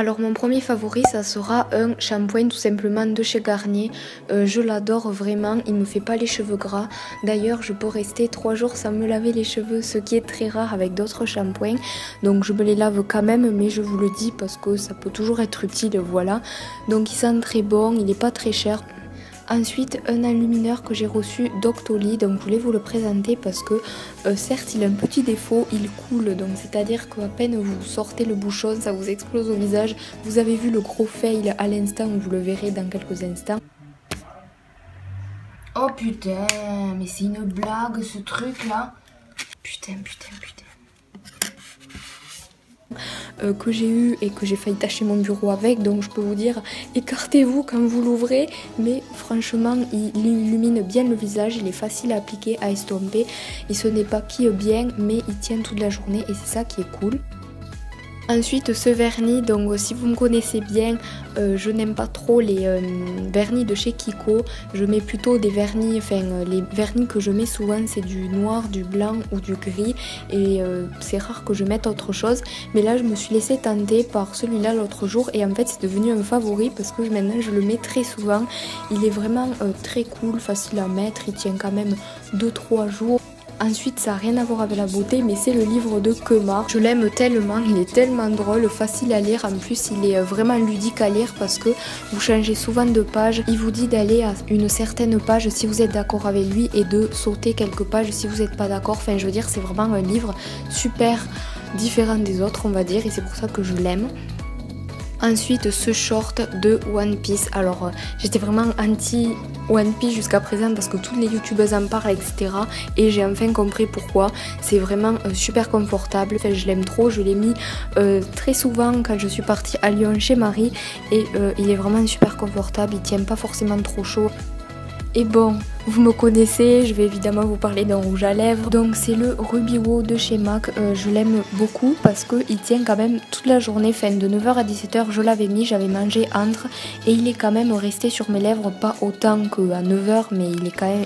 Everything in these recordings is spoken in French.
Alors mon premier favori ça sera un shampoing tout simplement de chez Garnier. Je l'adore vraiment, il me fait pas les cheveux gras. D'ailleurs je peux rester 3 jours sans me laver les cheveux, ce qui est très rare avec d'autres shampoings. Donc je me les lave quand même, mais je vous le dis parce que ça peut toujours être utile, voilà. Donc il sent très bon, il est pas très cher. Ensuite, un enlumineur que j'ai reçu d'Octoly, donc je voulais vous le présenter parce que certes il a un petit défaut, il coule, donc c'est à dire qu'à peine vous sortez le bouchon, ça vous explose au visage. Vous avez vu le gros fail à l'instant, vous le verrez dans quelques instants. Oh putain, mais c'est une blague ce truc là. Putain. Que j'ai eu et que j'ai failli tacher mon bureau avec, donc je peux vous dire écartez-vous quand vous l'ouvrez, mais franchement il illumine bien le visage, il est facile à appliquer, à estomper, et ce n'est pas qui bien mais il tient toute la journée et c'est ça qui est cool. Ensuite ce vernis, donc si vous me connaissez bien, je n'aime pas trop les vernis de chez Kiko. Je mets plutôt des vernis, les vernis que je mets souvent c'est du noir, du blanc ou du gris, et c'est rare que je mette autre chose. Mais là je me suis laissée tenter par celui-là l'autre jour et en fait c'est devenu un favori parce que maintenant je le mets très souvent. Il est vraiment très cool, facile à mettre, il tient quand même 2-3 jours. Ensuite, ça n'a rien à voir avec la beauté, mais c'est le livre de Kemar. Je l'aime tellement, il est tellement drôle, facile à lire. En plus, il est vraiment ludique à lire parce que vous changez souvent de page. Il vous dit d'aller à une certaine page si vous êtes d'accord avec lui et de sauter quelques pages si vous n'êtes pas d'accord. Enfin, je veux dire, c'est vraiment un livre super différent des autres, on va dire, et c'est pour ça que je l'aime. Ensuite, ce short de One Piece. Alors, j'étais vraiment anti One Piece jusqu'à présent parce que toutes les youtubeuses en parlent, etc. Et j'ai enfin compris pourquoi. C'est vraiment super confortable. Enfin, je l'aime trop. Je l'ai mis très souvent quand je suis partie à Lyon chez Marie. Et il est vraiment super confortable. Il tient pas forcément trop chaud. Et bon, vous me connaissez, je vais évidemment vous parler d'un rouge à lèvres. Donc c'est le Ruby Woo de chez MAC. Je l'aime beaucoup parce qu'il tient quand même toute la journée, enfin de 9h à 17h je l'avais mis, j'avais mangé entre. Et il est quand même resté sur mes lèvres, pas autant qu'à 9h, mais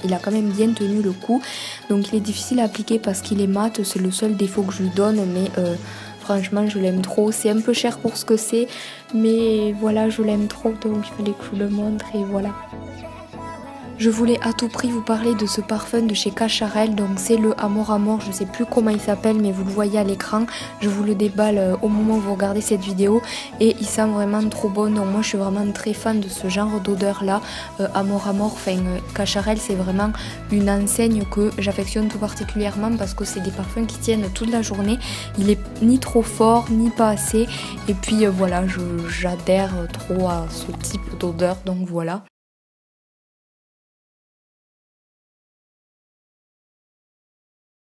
il a quand même bien tenu le coup. Donc il est difficile à appliquer parce qu'il est mat, c'est le seul défaut que je lui donne, mais franchement je l'aime trop. C'est un peu cher pour ce que c'est, mais voilà, je l'aime trop, donc il fallait que je vous le montre et voilà. Je voulais à tout prix vous parler de ce parfum de chez Cacharel, donc c'est le Amor Amor, je sais plus comment il s'appelle mais vous le voyez à l'écran, je vous le déballe au moment où vous regardez cette vidéo et il sent vraiment trop bon, donc moi je suis vraiment très fan de ce genre d'odeur là. Amor Amor, enfin Cacharel c'est vraiment une enseigne que j'affectionne tout particulièrement parce que c'est des parfums qui tiennent toute la journée, il est ni trop fort ni pas assez et puis voilà, j'adhère trop à ce type d'odeur, donc voilà.